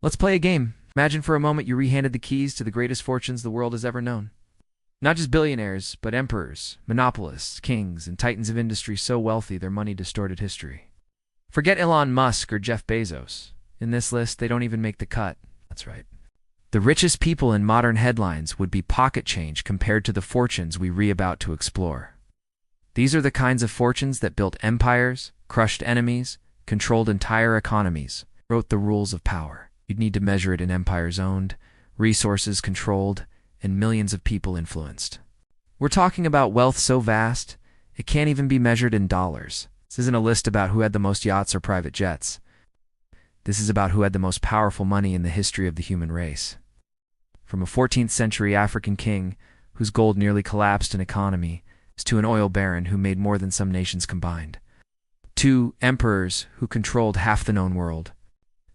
Let's play a game. Imagine for a moment you rehanded the keys to the greatest fortunes the world has ever known. Not just billionaires, but emperors, monopolists, kings, and titans of industry so wealthy their money distorted history. Forget Elon Musk or Jeff Bezos. In this list, they don't even make the cut. That's right. The richest people in modern headlines would be pocket change compared to the fortunes we about to explore. These are the kinds of fortunes that built empires, crushed enemies, controlled entire economies, wrote the rules of power. You'd need to measure it in empires owned, resources controlled, and millions of people influenced. We're talking about wealth so vast, it can't even be measured in dollars. This isn't a list about who had the most yachts or private jets. This is about who had the most powerful money in the history of the human race. From a 14th century African king whose gold nearly collapsed an economy, to an oil baron who made more than some nations combined. To emperors who controlled half the known world.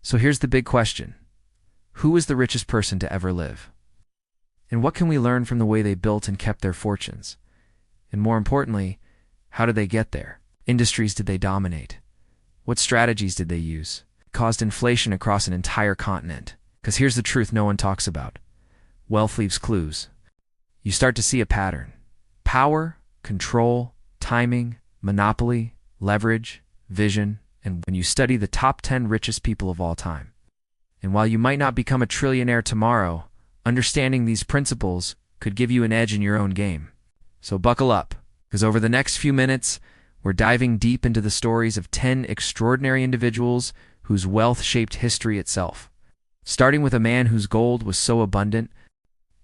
So here's the big question. Who was the richest person to ever live? And what can we learn from the way they built and kept their fortunes? And more importantly, how did they get there? Industries did they dominate? What strategies did they use? Caused inflation across an entire continent. Because here's the truth no one talks about. Wealth leaves clues. You start to see a pattern. Power, control, timing, monopoly, leverage, vision, and when you study the top 10 richest people of all time. And while you might not become a trillionaire tomorrow, understanding these principles could give you an edge in your own game. So buckle up, because over the next few minutes, we're diving deep into the stories of 10 extraordinary individuals whose wealth shaped history itself. Starting with a man whose gold was so abundant.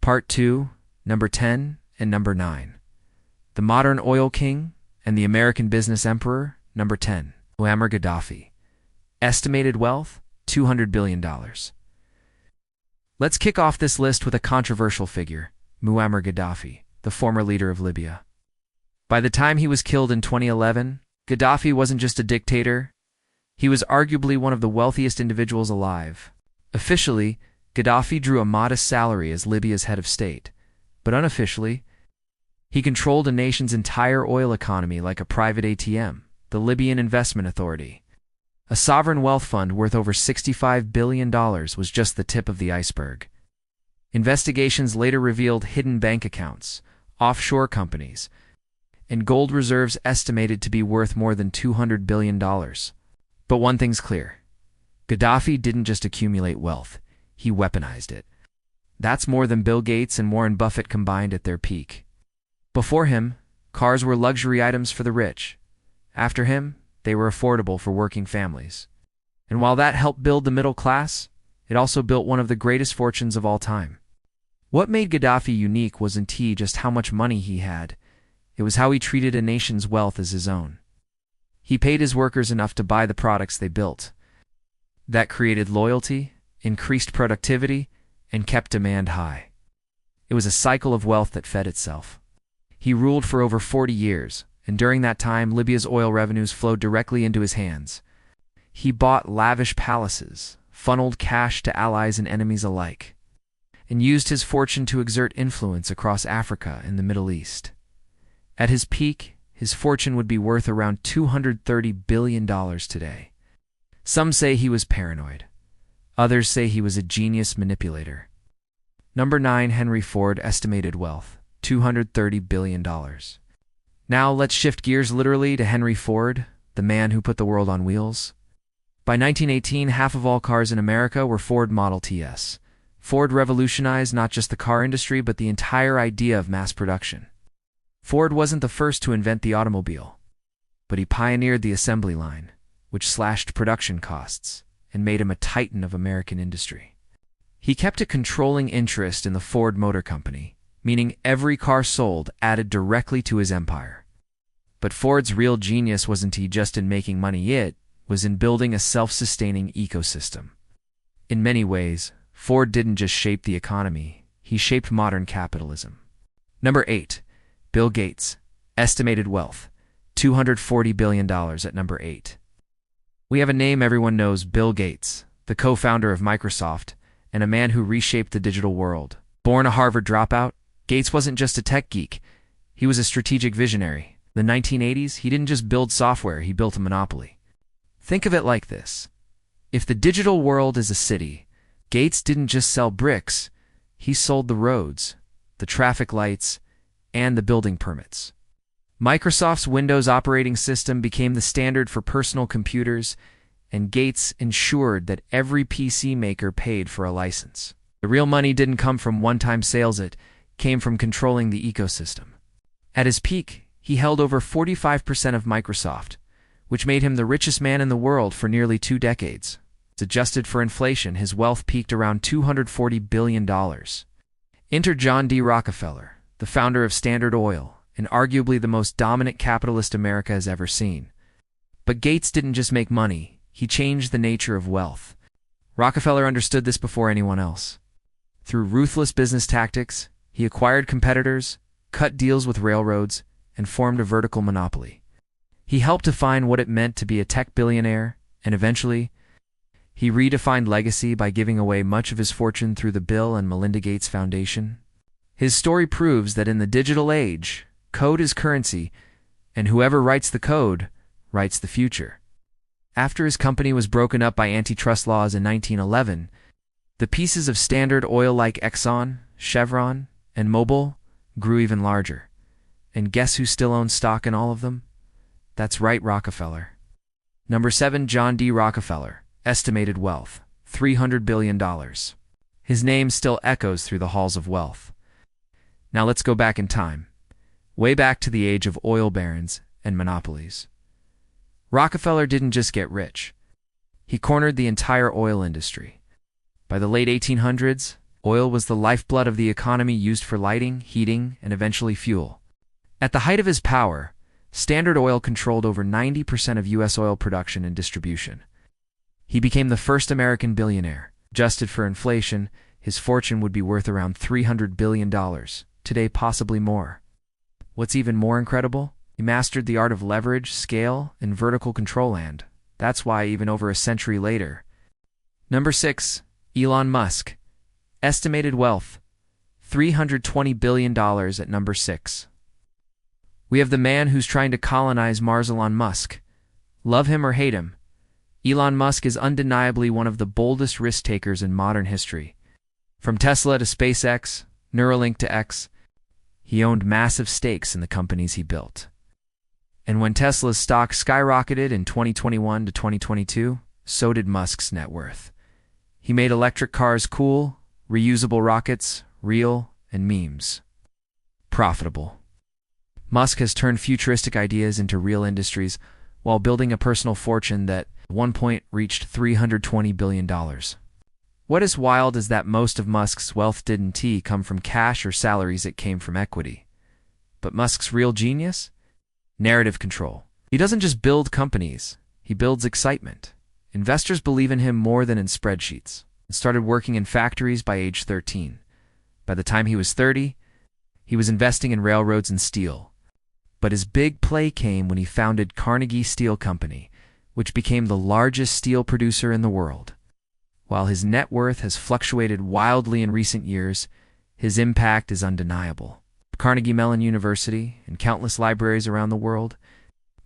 Part 2, number 10 and number 9. The modern oil king and the American business emperor, number 10, Muammar Gaddafi. Estimated wealth, $200 billion. Let's kick off this list with a controversial figure, Muammar Gaddafi, the former leader of Libya. By the time he was killed in 2011, Gaddafi wasn't just a dictator, he was arguably one of the wealthiest individuals alive. Officially, Gaddafi drew a modest salary as Libya's head of state, but unofficially, he controlled a nation's entire oil economy like a private ATM, the Libyan Investment Authority. A sovereign wealth fund worth over $65 billion was just the tip of the iceberg. Investigations later revealed hidden bank accounts, offshore companies, and gold reserves estimated to be worth more than $200 billion. But one thing's clear. Gaddafi didn't just accumulate wealth, he weaponized it. That's more than Bill Gates and Warren Buffett combined at their peak. Before him, cars were luxury items for the rich. After him, they were affordable for working families. And while that helped build the middle class, it also built one of the greatest fortunes of all time. What made Gaddafi unique wasn't just how much money he had. It was how he treated a nation's wealth as his own. He paid his workers enough to buy the products they built. That created loyalty, increased productivity, and kept demand high. It was a cycle of wealth that fed itself. He ruled for over 40 years, and during that time, Libya's oil revenues flowed directly into his hands. He bought lavish palaces, funneled cash to allies and enemies alike, and used his fortune to exert influence across Africa and the Middle East. At his peak, his fortune would be worth around $230 billion today. Some say he was paranoid. Others say he was a genius manipulator. Number 9, Henry Ford, estimated wealth, $230 billion. Now let's shift gears literally to Henry Ford, the man who put the world on wheels. By 1918, half of all cars in America were Ford Model Ts. Ford revolutionized not just the car industry, but the entire idea of mass production. Ford wasn't the first to invent the automobile, but he pioneered the assembly line, which slashed production costs and made him a titan of American industry. He kept a controlling interest in the Ford Motor Company, meaning every car sold added directly to his empire. But Ford's real genius wasn't just in making money, it was in building a self-sustaining ecosystem. In many ways, Ford didn't just shape the economy, he shaped modern capitalism. Number 8. Bill Gates, estimated wealth, $240 billion at number 8. We have a name everyone knows, Bill Gates, the co-founder of Microsoft, and a man who reshaped the digital world. Born a Harvard dropout, Gates wasn't just a tech geek, he was a strategic visionary. In the 1980s, he didn't just build software, he built a monopoly. Think of it like this. If the digital world is a city, Gates didn't just sell bricks, he sold the roads, the traffic lights, and the building permits. Microsoft's Windows operating system became the standard for personal computers, and Gates ensured that every PC maker paid for a license. The real money didn't come from one-time sales, it came from controlling the ecosystem. At his peak, he held over 45% of Microsoft, which made him the richest man in the world for nearly 2 decades. Adjusted for inflation, his wealth peaked around $240 billion. Enter John D. Rockefeller, the founder of Standard Oil, and arguably the most dominant capitalist America has ever seen. But Gates didn't just make money, he changed the nature of wealth. Rockefeller understood this before anyone else. Through ruthless business tactics, he acquired competitors, cut deals with railroads, and formed a vertical monopoly. He helped define what it meant to be a tech billionaire, and eventually, he redefined legacy by giving away much of his fortune through the Bill and Melinda Gates Foundation. His story proves that in the digital age, code is currency, and whoever writes the code writes the future. After his company was broken up by antitrust laws in 1911, the pieces of Standard Oil like Exxon, Chevron, and Mobil grew even larger. And guess who still owns stock in all of them? That's right, Rockefeller. Number 7, John D. Rockefeller. Estimated wealth, $300 billion. His name still echoes through the halls of wealth. Now let's go back in time, way back to the age of oil barons and monopolies. Rockefeller didn't just get rich. He cornered the entire oil industry. By the late 1800s, oil was the lifeblood of the economy, used for lighting, heating, and eventually fuel. At the height of his power, Standard Oil controlled over 90% of U.S. oil production and distribution. He became the first American billionaire. Adjusted for inflation, his fortune would be worth around $300 billion, today possibly more. What's even more incredible? He mastered the art of leverage, scale, and vertical control, and that's why even over a century later. Number 6, Elon Musk. Estimated wealth, $320 billion at number 6. We have the man who's trying to colonize Mars, Elon Musk. Love him or hate him, Elon Musk is undeniably one of the boldest risk-takers in modern history. From Tesla to SpaceX, Neuralink to X, he owned massive stakes in the companies he built. And when Tesla's stock skyrocketed in 2021 to 2022, so did Musk's net worth. He made electric cars cool, reusable rockets real, and memes profitable. Musk has turned futuristic ideas into real industries while building a personal fortune that at one point reached $320 billion. What is wild is that most of Musk's wealth didn't come from cash or salaries, it came from equity. But Musk's real genius? Narrative control. He doesn't just build companies, he builds excitement. Investors believe in him more than in spreadsheets, and started working in factories by age 13. By the time he was 30, he was investing in railroads and steel. But his big play came when he founded Carnegie Steel Company, which became the largest steel producer in the world. While his net worth has fluctuated wildly in recent years, his impact is undeniable. Carnegie Mellon University and countless libraries around the world,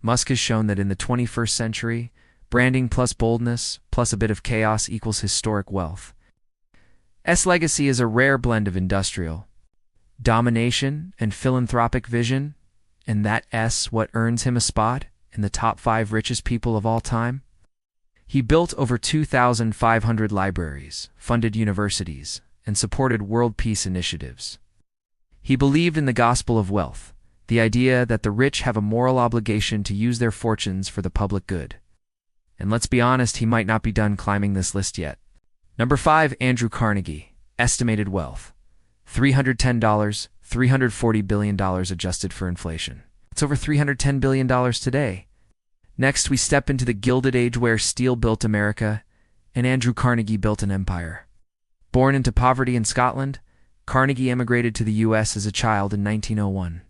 Musk has shown that in the 21st century, branding plus boldness plus a bit of chaos equals historic wealth. S legacy is a rare blend of industrial domination and philanthropic vision, and that S what earns him a spot in the top 5 richest people of all time. He built over 2,500 libraries, funded universities, and supported world peace initiatives. He believed in the gospel of wealth, the idea that the rich have a moral obligation to use their fortunes for the public good. And let's be honest, he might not be done climbing this list yet. Number 5, Andrew Carnegie. Estimated wealth, $310, $340 billion adjusted for inflation. It's over $310 billion today. Next, we step into the Gilded Age where steel built America, and Andrew Carnegie built an empire. Born into poverty in Scotland, Carnegie immigrated to the U.S. as a child in 1901.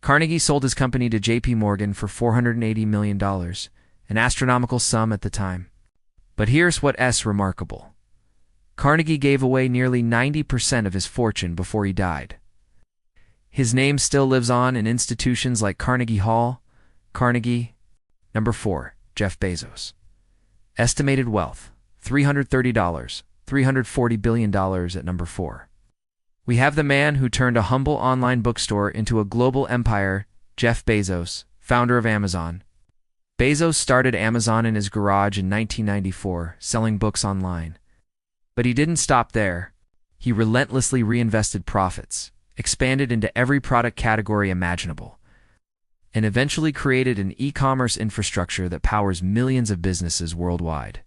Carnegie sold his company to J.P. Morgan for $480 million, an astronomical sum at the time. But here's what's remarkable. Carnegie gave away nearly 90% of his fortune before he died. His name still lives on in institutions like Carnegie Hall, Carnegie. Number 4, Jeff Bezos. Estimated wealth, $330, $340 billion at number 4. We have the man who turned a humble online bookstore into a global empire, Jeff Bezos, founder of Amazon. Bezos started Amazon in his garage in 1994, selling books online. But he didn't stop there. He relentlessly reinvested profits, expanded into every product category imaginable, and eventually created an e-commerce infrastructure that powers millions of businesses worldwide.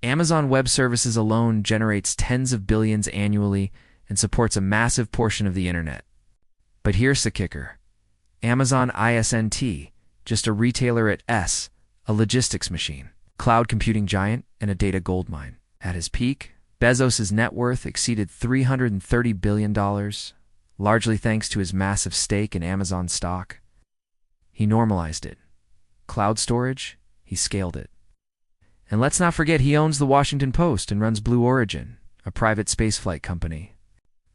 Amazon Web Services alone generates tens of billions annually and supports a massive portion of the internet. But here's the kicker. Amazon isn't just a retailer at S, a logistics machine, cloud computing giant, and a data goldmine. At his peak, Bezos' net worth exceeded $330 billion, largely thanks to his massive stake in Amazon stock. He normalized it. Cloud storage, he scaled it. And let's not forget he owns the Washington Post and runs Blue Origin, a private spaceflight company.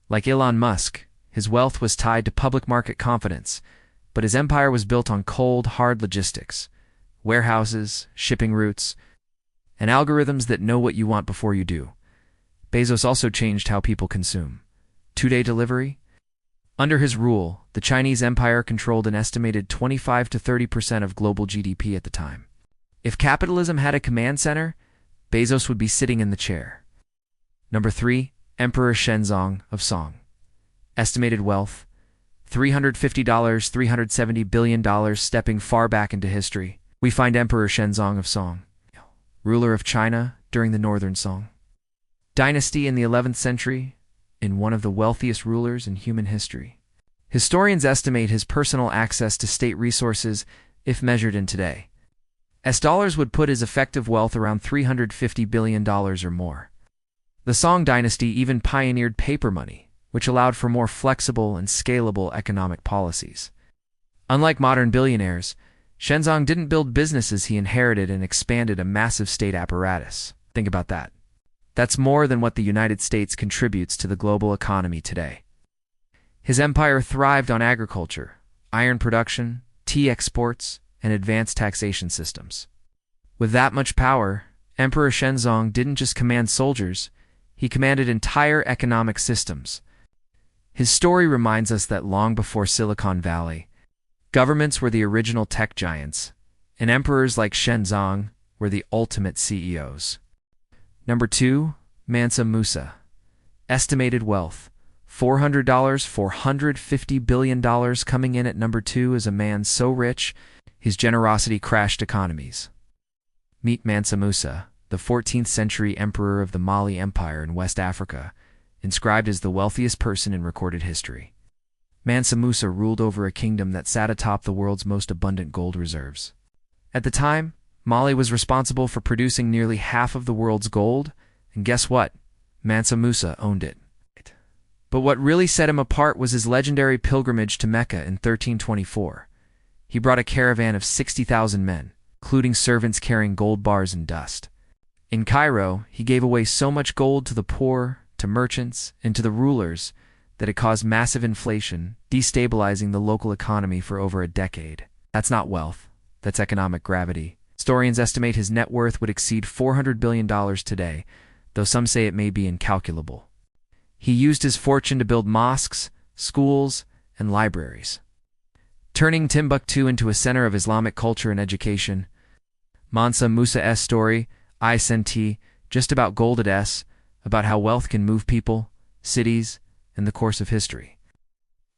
Like Elon Musk, his wealth was tied to public market confidence, but his empire was built on cold, hard logistics, warehouses, shipping routes, and algorithms that know what you want before you do. Bezos also changed how people consume. 2-day delivery? Under his rule, the Chinese empire controlled an estimated 25 to 30% of global GDP at the time. If capitalism had a command center, Bezos would be sitting in the chair. Number 3, Emperor Shenzong of Song. Estimated wealth, $350, $370 billion. Stepping far back into history, we find Emperor Shenzong of Song, ruler of China during the Northern Song dynasty in the 11th century, and one of the wealthiest rulers in human history. Historians estimate his personal access to state resources, if measured in today, as dollars, would put his effective wealth around $350 billion or more. The Song dynasty even pioneered paper money, which allowed for more flexible and scalable economic policies. Unlike modern billionaires, Shenzong didn't build businesses, he inherited and expanded a massive state apparatus. Think about that. That's more than what the United States contributes to the global economy today. His empire thrived on agriculture, iron production, tea exports, and advanced taxation systems. With that much power, Emperor Shenzong didn't just command soldiers, he commanded entire economic systems. His story reminds us that long before Silicon Valley, governments were the original tech giants, and emperors like Shenzong were the ultimate CEOs. Number 2, Mansa Musa. Estimated wealth, $400, $450 billion. Coming in at number 2 is a man so rich, his generosity crashed economies. Meet Mansa Musa, the 14th century emperor of the Mali Empire in West Africa, inscribed as the wealthiest person in recorded history. Mansa Musa ruled over a kingdom that sat atop the world's most abundant gold reserves. At the time, Mali was responsible for producing nearly half of the world's gold, and guess what? Mansa Musa owned it. But what really set him apart was his legendary pilgrimage to Mecca in 1324. He brought a caravan of 60,000 men, including servants carrying gold bars and dust. In Cairo, he gave away so much gold to the poor, to merchants, and to the rulers that it caused massive inflation, destabilizing the local economy for over a decade. That's not wealth, that's economic gravity. Historians estimate his net worth would exceed $400 billion today, though some say it may be incalculable. He used his fortune to build mosques, schools, and libraries, turning Timbuktu into a center of Islamic culture and education. Mansa Musa's story, isn't just about gold, it's about how wealth can move people, cities, and the course of history.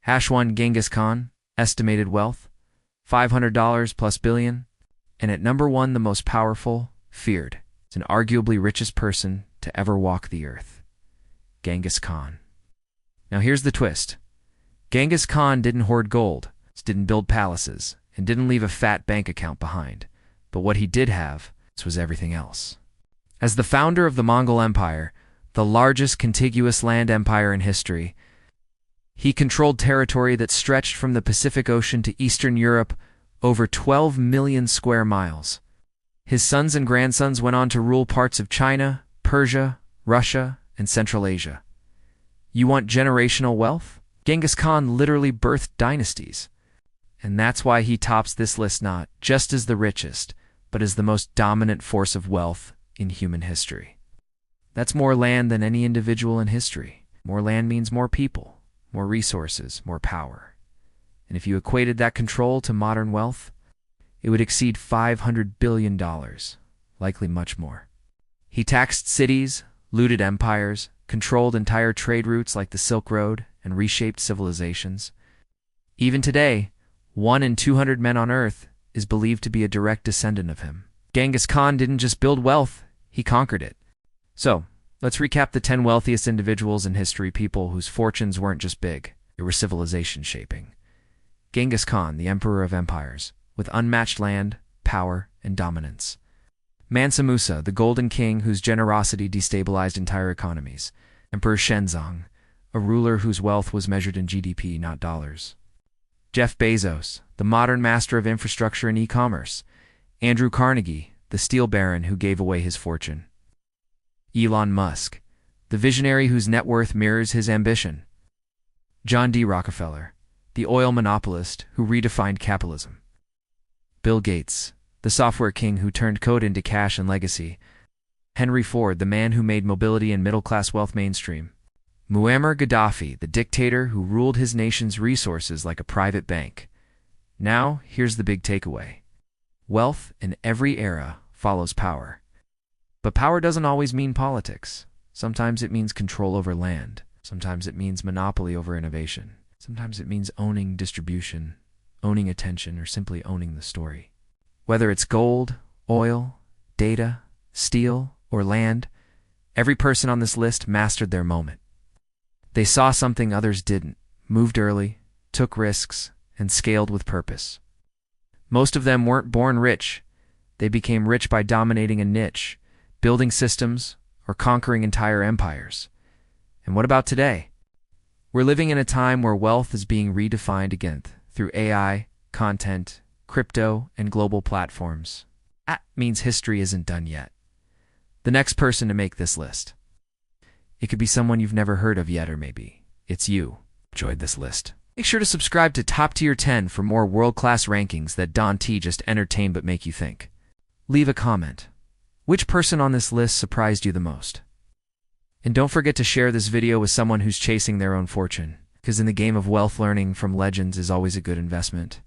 #1 Genghis Khan, estimated wealth, $500 plus billion, and at number 1 the most powerful, feared, and arguably richest person to ever walk the earth. Genghis Khan. Now here's the twist. Genghis Khan didn't hoard gold, didn't build palaces, and didn't leave a fat bank account behind. But what he did have was everything else. As the founder of the Mongol Empire, the largest contiguous land empire in history, he controlled territory that stretched from the Pacific Ocean to Eastern Europe, over 12 million square miles. His sons and grandsons went on to rule parts of China, Persia, Russia, and Central Asia. You want generational wealth? Genghis Khan literally birthed dynasties. And that's why he tops this list not just as the richest, but as the most dominant force of wealth in human history. That's more land than any individual in history. More land means more people, more resources, more power. And if you equated that control to modern wealth, it would exceed $500 billion, likely much more. He taxed cities, looted empires, controlled entire trade routes like the Silk Road, and reshaped civilizations. Even today, 1 in 200 men on Earth is believed to be a direct descendant of him. Genghis Khan didn't just build wealth, he conquered it. So, let's recap the 10 wealthiest individuals in history, people whose fortunes weren't just big, they were civilization-shaping. Genghis Khan, the emperor of empires, with unmatched land, power, and dominance. Mansa Musa, the Golden King whose generosity destabilized entire economies. Emperor Shenzong, a ruler whose wealth was measured in GDP, not dollars. Jeff Bezos, the modern master of infrastructure and e-commerce. Andrew Carnegie, the steel baron who gave away his fortune. Elon Musk, the visionary whose net worth mirrors his ambition. John D. Rockefeller, the oil monopolist who redefined capitalism. Bill Gates, the software king who turned code into cash and legacy. Henry Ford, the man who made mobility and middle-class wealth mainstream. Muammar Gaddafi, the dictator who ruled his nation's resources like a private bank. Now, here's the big takeaway. Wealth in every era follows power. But power doesn't always mean politics. Sometimes it means control over land. Sometimes it means monopoly over innovation. Sometimes it means owning distribution, owning attention, or simply owning the story. Whether it's gold, oil, data, steel, or land, every person on this list mastered their moment. They saw something others didn't, moved early, took risks, and scaled with purpose. Most of them weren't born rich. They became rich by dominating a niche, building systems, or conquering entire empires. And what about today? We're living in a time where wealth is being redefined again through AI, content, crypto, and global platforms. That means history isn't done yet. The next person to make this list. It could be someone you've never heard of yet, or maybe it's you. Enjoyed this list. Make sure to subscribe to Top Tier 10 for more world-class rankings that don't just entertain but make you think. Leave a comment. Which person on this list surprised you the most? And don't forget to share this video with someone who's chasing their own fortune, because in the game of wealth, learning from legends is always a good investment.